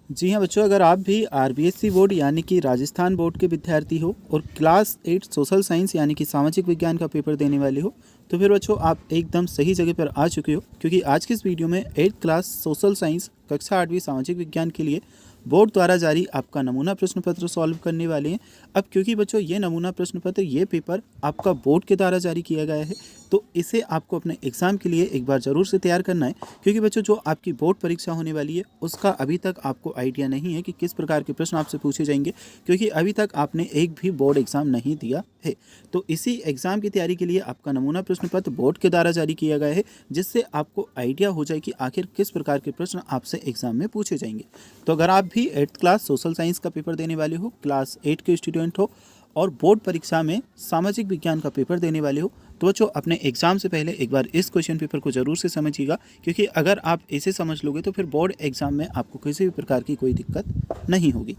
जी हाँ बच्चों, अगर आप भी आरबीएससी बोर्ड यानी कि राजस्थान बोर्ड के विद्यार्थी हो और क्लास 8 सोशल साइंस यानी कि सामाजिक विज्ञान का पेपर देने वाले हो, तो फिर बच्चों आप एकदम सही जगह पर आ चुके हो, क्योंकि आज की इस वीडियो में 8th क्लास सोशल साइंस कक्षा 8वीं सामाजिक विज्ञान के लिए बोर्ड द्वारा जारी आपका नमूना प्रश्न पत्र सॉल्व करने वाले हैं। अब क्योंकि बच्चों ये नमूना प्रश्न पत्र, ये पेपर आपका बोर्ड के द्वारा जारी किया गया है, तो इसे आपको अपने एग्ज़ाम के लिए एक बार ज़रूर से तैयार करना है, क्योंकि बच्चों जो आपकी बोर्ड परीक्षा होने वाली है उसका अभी तक आपको आइडिया नहीं है कि किस प्रकार के प्रश्न आपसे पूछे जाएंगे, क्योंकि अभी तक आपने एक भी बोर्ड एग्ज़ाम नहीं दिया है। तो इसी एग्ज़ाम की तैयारी के लिए आपका नमूना प्रश्न पत्र बोर्ड के द्वारा जारी किया गया है, जिससे आपको आइडिया हो जाए कि आखिर किस प्रकार के प्रश्न आपसे एग्ज़ाम में पूछे जाएंगे। तो अगर आप भी 8th क्लास सोशल साइंस का पेपर देने वाले हो, क्लास 8 के स्टूडेंट हो और बोर्ड परीक्षा में सामाजिक विज्ञान का पेपर देने वाले हो, तो बच्चों अपने एग्ज़ाम से पहले एक बार इस क्वेश्चन पेपर को ज़रूर से समझिएगा, क्योंकि अगर आप इसे समझ लोगे तो फिर बोर्ड एग्ज़ाम में आपको किसी भी प्रकार की कोई दिक्कत नहीं होगी।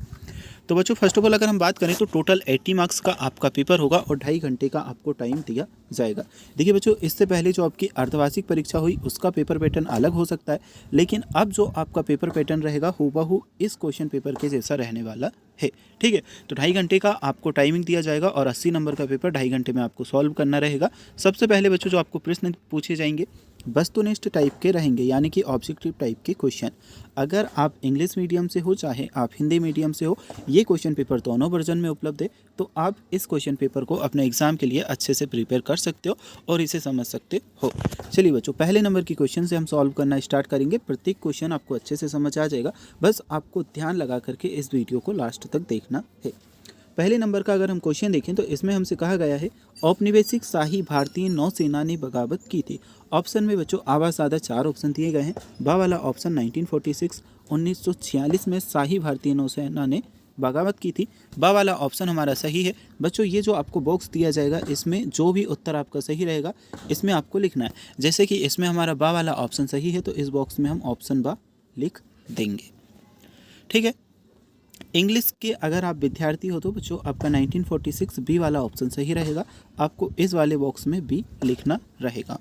तो बच्चों फर्स्ट ऑफ ऑल अगर हम बात करें तो टोटल 80 मार्क्स का आपका पेपर होगा और 2.5 घंटे का आपको टाइम दिया जाएगा। देखिए बच्चों, इससे पहले जो आपकी अर्धवार्षिक परीक्षा हुई उसका पेपर पैटर्न अलग हो सकता है, लेकिन अब जो आपका पेपर पैटर्न रहेगा हूबहू इस क्वेश्चन पेपर के जैसा रहने वाला है। ठीक है, तो 2.5 घंटे का आपको टाइमिंग दिया जाएगा और 80 नंबर का पेपर 2.5 घंटे में आपको सॉल्व करना रहेगा। सबसे पहले बच्चों जो आपको प्रश्न पूछे जाएंगे वस्तुनिष्ठ टाइप के रहेंगे, यानी कि ऑब्जेक्टिव टाइप के क्वेश्चन। अगर आप इंग्लिश मीडियम से हो चाहे आप हिंदी मीडियम से हो, ये क्वेश्चन पेपर दोनों वर्जन में उपलब्ध है, तो आप इस क्वेश्चन पेपर को अपने एग्जाम के लिए अच्छे से प्रिपेयर कर सकते हो और इसे समझ सकते हो। चलिए बच्चों, पहले नंबर की क्वेश्चन से हम सॉल्व करना स्टार्ट करेंगे। प्रत्येक क्वेश्चन आपको अच्छे से समझ आ जाएगा, बस आपको ध्यान लगा करके इस वीडियो को लास्ट तक देखना है। पहले नंबर का अगर हम क्वेश्चन देखें तो इसमें हमसे कहा गया है औपनिवेशिक शाही भारतीय नौसेना ने बगावत की थी। ऑप्शन में बच्चों आवाज आधा 4 ऑप्शन दिए गए हैं। बा वाला ऑप्शन 1946 1946 में शाही भारतीय नौसेना ने बगावत की थी। बा वाला ऑप्शन हमारा सही है। बच्चों ये जो आपको बॉक्स दिया जाएगा इसमें जो भी उत्तर आपका सही रहेगा इसमें आपको लिखना है। जैसे कि इसमें हमारा बा वाला ऑप्शन सही है तो इस बॉक्स में हम ऑप्शन बा लिख देंगे। ठीक है, इंग्लिश के अगर आप विद्यार्थी हो तो बच्चों आपका 1946 बी वाला ऑप्शन सही रहेगा, आपको इस वाले बॉक्स में बी लिखना रहेगा।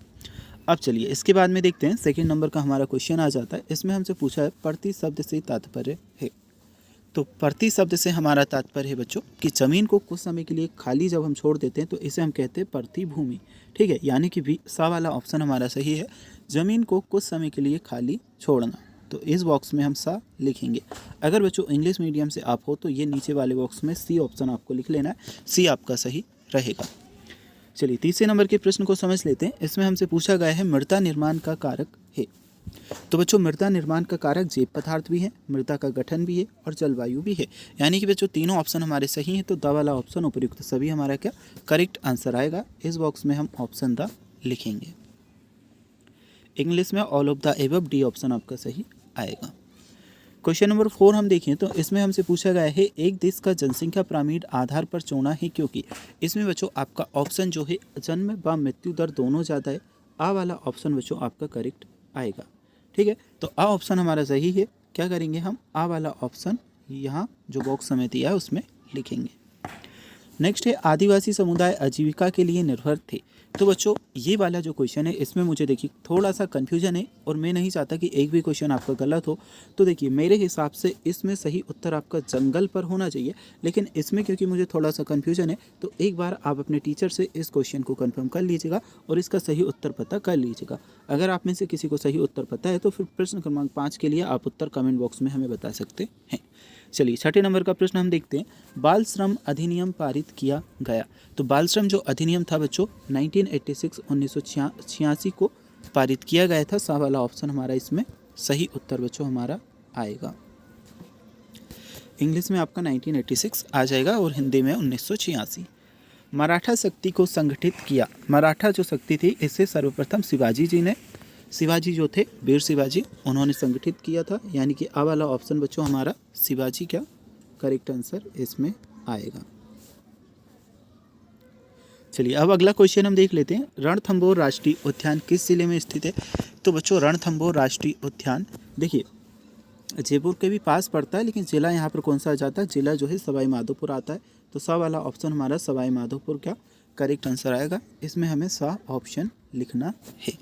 अब चलिए इसके बाद में देखते हैं सेकंड नंबर का हमारा क्वेश्चन आ जाता है। इसमें हमसे पूछा है प्रति शब्द से तात्पर्य है। तो प्रति शब्द से हमारा तात्पर्य है बच्चों कि ज़मीन को कुछ समय के लिए खाली जब हम छोड़ देते हैं तो इसे हम कहते हैं प्रति भूमि। ठीक है, यानी कि बी सा वाला ऑप्शन हमारा सही है, ज़मीन को कुछ समय के लिए खाली छोड़ना। तो इस बॉक्स में हम सा लिखेंगे। अगर बच्चों इंग्लिश मीडियम से आप हो तो ये नीचे वाले बॉक्स में सी ऑप्शन आपको लिख लेना है, सी आपका सही रहेगा। चलिए तीसरे नंबर के प्रश्न को समझ लेते हैं। इसमें हमसे पूछा गया है मृदा निर्माण का कारक है। तो बच्चों मृदा निर्माण का कारक जैव पदार्थ भी है, मृदा का गठन भी है और जलवायु भी है, यानी कि बच्चों तीनों ऑप्शन हमारे सही हैं। तो द वाला ऑप्शन उपयुक्त सभी हमारा क्या करेक्ट आंसर आएगा। इस बॉक्स में हम ऑप्शन द लिखेंगे। इंग्लिश में all of the above D option आपका सही आएगा। क्वेश्चन नंबर 4 हम देखें तो इसमें हमसे पूछा गया है एक देश का जनसंख्या पिरामिड आधार पर चौड़ा है क्योंकि। इसमें बच्चों आपका ऑप्शन जो है जन्म व मृत्यु दर दोनों ज़्यादा है। आ वाला ऑप्शन बच्चों आपका करेक्ट आएगा। ठीक है, तो आ ऑप्शन हमारा सही है। क्या करेंगे हम आ वाला ऑप्शन यहाँ जो बॉक्स हमें दिया है उसमें लिखेंगे। नेक्स्ट है आदिवासी समुदाय आजीविका के लिए निर्भर थे। तो बच्चों ये वाला जो क्वेश्चन है इसमें मुझे देखिए थोड़ा सा कन्फ्यूजन है और मैं नहीं चाहता कि एक भी क्वेश्चन आपका गलत हो। तो देखिए मेरे हिसाब से इसमें सही उत्तर आपका जंगल पर होना चाहिए, लेकिन इसमें क्योंकि मुझे थोड़ा सा कन्फ्यूजन है तो एक बार आप अपने टीचर से इस क्वेश्चन को कंफर्म कर लीजिएगा और इसका सही उत्तर पता कर लीजिएगा। अगर आप में से किसी को सही उत्तर पता है तो फिर प्रश्न क्रमांक 5 के लिए आप उत्तर कमेंट बॉक्स में हमें बता सकते हैं। चलिए छठे नंबर का प्रश्न हम देखते हैं। बाल श्रम अधिनियम पारित किया गया। तो बाल श्रम जो अधिनियम था बच्चों 1986 1986 को पारित किया गया था। सा वाला ऑप्शन हमारा इसमें सही उत्तर बच्चों हमारा आएगा। इंग्लिश में आपका 1986 आ जाएगा और हिंदी में 1986। मराठा शक्ति को संगठित किया। मराठा जो शक्ति थी इसे सर्वप्रथम शिवाजी जी ने, शिवाजी जो थे वीर शिवाजी, उन्होंने संगठित किया था, यानी कि आ वाला ऑप्शन बच्चों हमारा शिवाजी क्या करेक्ट आंसर इसमें आएगा। चलिए अब अगला क्वेश्चन हम देख लेते हैं। रणथंभौर राष्ट्रीय उद्यान किस जिले में स्थित है। तो बच्चों रणथंभौर राष्ट्रीय उद्यान देखिए जयपुर के भी पास पड़ता है, लेकिन ज़िला यहाँ पर कौन सा आ जाता है, ज़िला जो है सवाई माधोपुर आता है। तो सा वाला ऑप्शन हमारा सवाई माधोपुर क्या करेक्ट आंसर आएगा। इसमें हमें सा ऑप्शन लिखना है।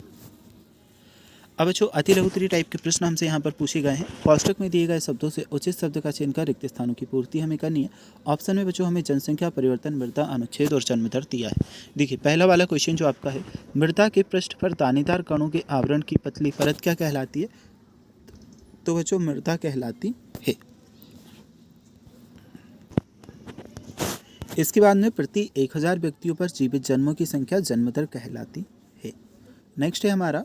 अब बच्चों अति लघुत्तरीय टाइप के प्रश्न हमसे यहाँ पर पूछे गए हैं। कोष्टक में दिए गए शब्दों से उचित शब्द का चयन कर रिक्त स्थानों की पूर्ति हमें करनी है। ऑप्शन में बच्चों हमें जनसंख्या, परिवर्तन, मृदा अनुच्छेद और जन्म दर दिया है। देखिए पहला वाला क्वेश्चन जो आपका है, मृदा के पृष्ठ पर दानेदार कणों के आवरण की पतली परत क्या कहलाती है? तो बच्चों मृदा कहलाती है। इसके बाद में प्रति 1000 व्यक्तियों पर जीवित जन्मों की संख्या जन्म दर कहलाती है। नेक्स्ट है हमारा,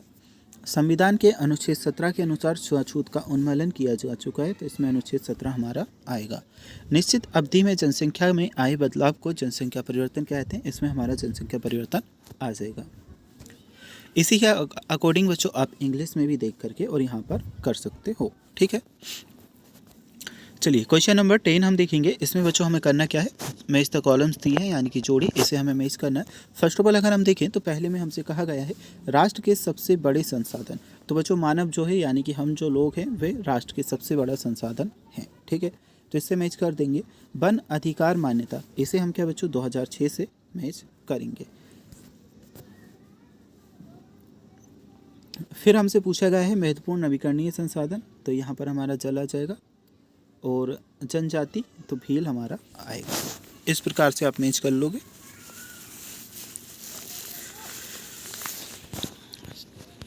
संविधान के अनुच्छेद 17 के अनुसार छूआछूत का उन्मूलन किया जा चुका है, तो इसमें अनुच्छेद 17 हमारा आएगा। निश्चित अवधि में जनसंख्या में आए बदलाव को जनसंख्या परिवर्तन कहते हैं, इसमें हमारा जनसंख्या परिवर्तन आ जाएगा। इसी के अकॉर्डिंग बच्चों आप इंग्लिश में भी देख करके और यहाँ पर कर सकते हो, ठीक है। चलिए क्वेश्चन नंबर 10 हम देखेंगे। इसमें बच्चों हमें करना क्या है, मैच द कॉलम्स दिए हैं यानी कि जोड़ी, इसे हमें मैच करना है। फर्स्ट ऑफ ऑल अगर हम देखें तो पहले में हमसे कहा गया है राष्ट्र के सबसे बड़े संसाधन। तो बच्चों मानव जो है यानी कि हम जो लोग हैं वे राष्ट्र के सबसे बड़ा संसाधन हैं, ठीक है। तो इससे मैच कर देंगे। वन अधिकार मान्यता, इसे हम क्या बच्चों 2006 से मैच करेंगे। फिर हमसे पूछा गया है महत्वपूर्ण नवीकरणीय संसाधन, तो यहाँ पर हमारा जल आ जाएगा और जनजाति तो भील हमारा आएगा। इस प्रकार से आप मैच कर लोगे।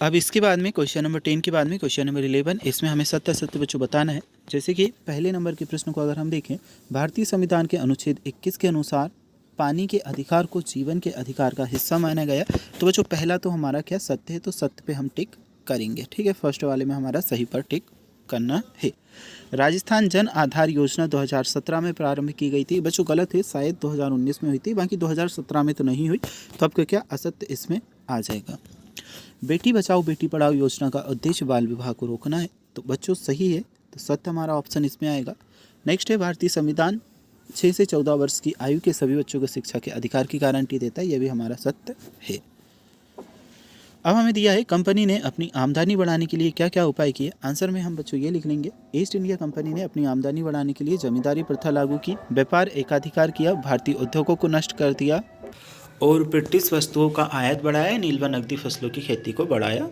अब इसके बाद में क्वेश्चन नंबर 10 के बाद में क्वेश्चन नंबर 11, इसमें हमें सत्य सत्य बच्चों बताना है। जैसे कि पहले नंबर के प्रश्न को अगर हम देखें, भारतीय संविधान के अनुच्छेद 21 के अनुसार पानी के अधिकार को जीवन के अधिकार का हिस्सा माना गया। तो बच्चों पहला तो हमारा क्या सत्य है, तो सत्य पे हम टिक करेंगे, ठीक है। फर्स्ट वाले में हमारा सही पर टिक करना है। राजस्थान जन आधार योजना 2017 में प्रारंभ की गई थी। बच्चों गलत है, शायद 2019 में हुई थी, बाकी 2017 में तो नहीं हुई, तो आपका क्या असत्य इसमें आ जाएगा। बेटी बचाओ बेटी पढ़ाओ योजना का उद्देश्य बाल विवाह को रोकना है, तो बच्चों सही है, तो सत्य हमारा ऑप्शन इसमें आएगा। नेक्स्ट है भारतीय संविधान 6 से 14 वर्ष की आयु के सभी बच्चों को शिक्षा के अधिकार की गारंटी देता है, यह भी हमारा सत्य है। अब हमें दिया है कंपनी ने अपनी आमदनी बढ़ाने के लिए क्या क्या उपाय किए। आंसर में हम बच्चों ये लिख लेंगे, ईस्ट इंडिया कंपनी ने अपनी आमदनी बढ़ाने के लिए जमींदारी प्रथा लागू की, व्यापार एकाधिकार किया, भारतीय उद्योगों को नष्ट कर दिया और ब्रिटिश वस्तुओं का आयात बढ़ाया, नील व नकदी फसलों की खेती को बढ़ाया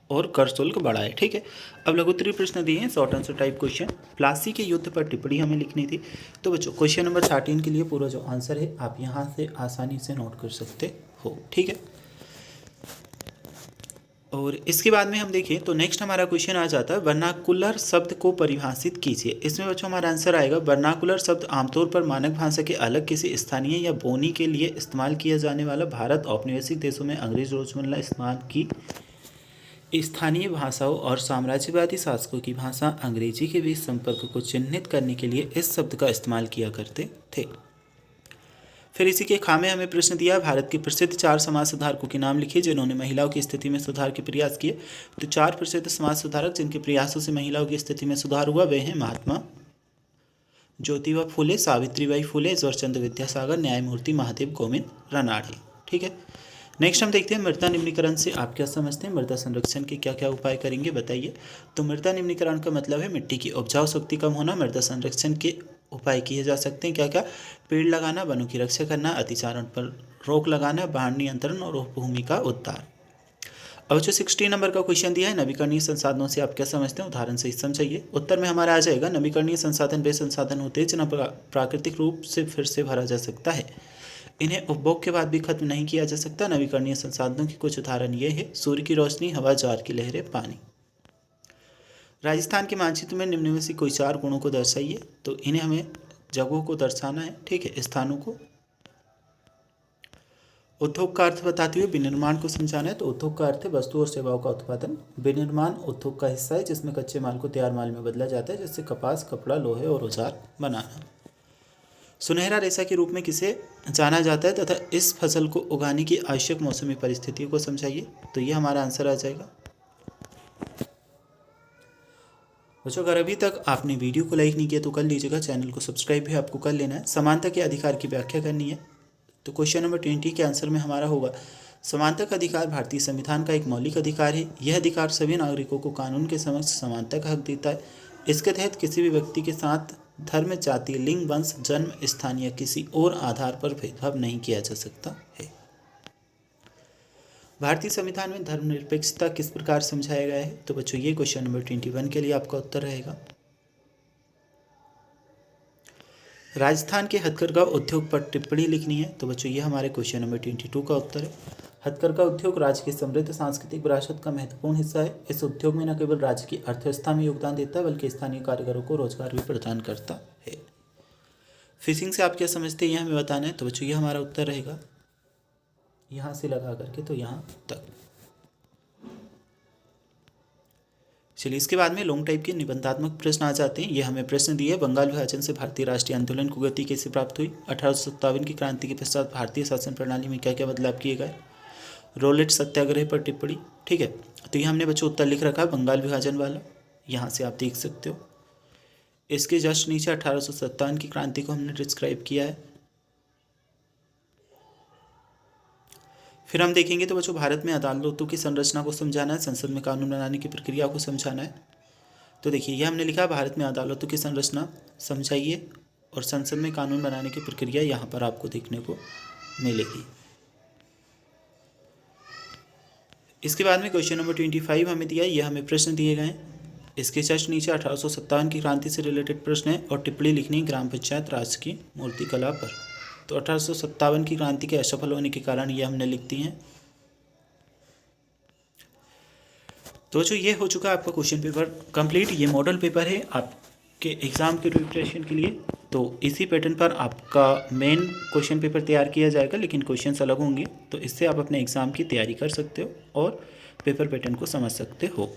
और कर शुल्क बढ़ाए, ठीक है। अब लघुत्तरीय प्रश्न दिए हैं, short answer type question. Plassey के युद्ध पर टिप्पणी हमें लिखनी थी। तो बच्चों क्वेश्चन नंबर 13 के लिए पूरा जो आंसर है आप यहाँ से आसानी से नोट कर सकते हो, ठीक है। और इसके बाद में हम देखें तो नेक्स्ट हमारा क्वेश्चन आ जाता है वर्नाकुलर शब्द को परिभाषित कीजिए। इसमें बच्चों हमारा आंसर आएगा वर्नाकुलर शब्द आमतौर पर मानक भाषा के अलग किसी स्थानीय या बोनी के लिए इस्तेमाल किया जाने वाला भारत औपनिवेशिक देशों में अंग्रेज रोजमर्रा इस्तेमाल की स्थानीय भाषाओं और साम्राज्यवादी शासकों की भाषा अंग्रेजी के बीच संपर्क को चिन्हित करने के लिए इस शब्द का इस्तेमाल किया करते थे। फिर इसी के खामे हमें प्रश्न दिया भारत के प्रसिद्ध 4 समाज सुधारकों के नाम लिखिए जिन्होंने महिलाओं की स्थिति में सुधार के प्रयास किए। तो 4 प्रसिद्ध समाज सुधारक जिनके प्रयासों से महिलाओं की स्थिति में सुधार हुआ वे हैं महात्मा ज्योतिबा फुले, सावित्रीबाई फुले, ईश्वरचंद्र विद्यासागर, न्यायमूर्ति महादेव गोविंद रानड़े, ठीक है। नेक्स्ट हम देखते हैं मृदा निम्नीकरण से आप क्या समझते हैं, मृदा संरक्षण के क्या क्या उपाय करेंगे बताइए। तो मृदा निम्नीकरण का मतलब है मिट्टी की उपजाऊ शक्ति कम होना। मृदा संरक्षण के उपाय किए जा सकते हैं क्या क्या, पेड़ लगाना, वनों की रक्षा करना, अतिचारण पर रोक लगाना, बाढ़ नियंत्रण और भूमि का उद्धार। अब जो 16 नंबर का क्वेश्चन दिया है नवीकरणीय संसाधनों से आप क्या समझते हैं, उदाहरण से समझाइए। उत्तर में हमारा आ जाएगा नवीकरणीय संसाधन वे संसाधन होते हैं जिन्हें प्राकृतिक रूप से फिर से भरा जा सकता है, इन्हें उपभोग के बाद भी खत्म नहीं किया जा सकता। नवीकरणीय संसाधनों के कुछ उदाहरण ये है सूर्य की रोशनी, हवा, ज्वार की लहरें, पानी। राजस्थान के मानचित्र में निम्न में से कोई 4 गुणों को दर्शाइए। तो इन्हें हमें जगहों को दर्शाना है, ठीक है, स्थानों को। उद्योग का अर्थ बताते हुए विनिर्माण को समझाना है। तो उद्योग का अर्थ है वस्तु और सेवाओं का उत्पादन। विनिर्माण उद्योग का हिस्सा है जिसमें कच्चे माल को तैयार माल में बदला जाता है, जैसे कपास, कपड़ा, लोहे और औजार बनाना। सुनहरा रेशा के रूप में किसे जाना जाता है तथा इस फसल को उगाने की आवश्यक मौसमी परिस्थितियों को समझाइए। तो ये हमारा आंसर आ जाएगा। बच्चों अगर अभी तक आपने वीडियो को लाइक नहीं किया तो कर लीजिएगा, चैनल को सब्सक्राइब भी आपको कर लेना है। समानता के अधिकार की व्याख्या करनी है। तो क्वेश्चन नंबर 20 के आंसर में हमारा होगा समानता का अधिकार भारतीय संविधान का एक मौलिक अधिकार है। यह अधिकार सभी नागरिकों को कानून के समक्ष समानता का हक देता है। इसके तहत किसी भी व्यक्ति के साथ धर्म, जाति, लिंग, वंश, जन्म स्थान या किसी और आधार पर भेदभाव नहीं किया जा सकता है। भारतीय संविधान में धर्मनिरपेक्षता किस प्रकार समझाया गया है? तो बच्चों ये क्वेश्चन नंबर 21 के लिए आपका उत्तर रहेगा। राजस्थान के हथकरघा उद्योग पर टिप्पणी लिखनी है। तो बच्चों ये हमारे क्वेश्चन नंबर 22 का उत्तर है। हथकरघा उद्योग राज्य की समृद्ध सांस्कृतिक विरासत का महत्वपूर्ण हिस्सा है। इस उद्योग में न केवल राज्य की अर्थव्यवस्था में योगदान देता है बल्कि स्थानीय कारीगरों को रोजगार भी प्रदान करता है। फिशिंग से आप क्या समझते हैं, ये हमें बताना है। तो बच्चों ये हमारा उत्तर रहेगा यहाँ से लगा करके तो यहाँ तक। चलिए इसके बाद में लॉन्ग टाइप के निबंधात्मक प्रश्न आ जाते हैं। ये हमें प्रश्न दिए, बंगाल विभाजन से भारतीय राष्ट्रीय आंदोलन को गति कैसे प्राप्त हुई? 1857 की क्रांति के पश्चात भारतीय शासन प्रणाली में क्या क्या बदलाव किए गए? रोलेट सत्याग्रह पर टिप्पणी। ठीक है, तो ये हमने बच्चों उत्तर लिख रखा है बंगाल विभाजन वाला, यहाँ से आप देख सकते हो। इसके जस्ट नीचे 1857 की क्रांति को हमने डिस्क्राइब किया है। फिर हम देखेंगे तो बच्चों भारत में अदालतों की संरचना को समझाना है, संसद में कानून बनाने की प्रक्रिया को समझाना है। तो देखिए ये हमने लिखा भारत में अदालतों की संरचना समझाइए और संसद में कानून बनाने की प्रक्रिया यहाँ पर आपको देखने को मिलेगी। इसके बाद में क्वेश्चन नंबर 25 हमें दिया, ये हमें प्रश्न दिए गए हैं। इसके जस्ट नीचे 1857 की क्रांति से रिलेटेड प्रश्न है और टिप्पणी लिखनी ग्राम पंचायत राज की मूर्तिकला पर। तो 1857 की क्रांति के असफल होने के कारण ये हमने लिख दी हैं। तो जो ये हो चुका आपका क्वेश्चन पेपर कंप्लीट। ये मॉडल पेपर है आपके एग्ज़ाम के प्रिपरेशन के लिए। तो इसी पैटर्न पर आपका मेन क्वेश्चन पेपर तैयार किया जाएगा, लेकिन क्वेश्चंस अलग होंगे। तो इससे आप अपने एग्ज़ाम की तैयारी कर सकते हो और पेपर पैटर्न को समझ सकते हो।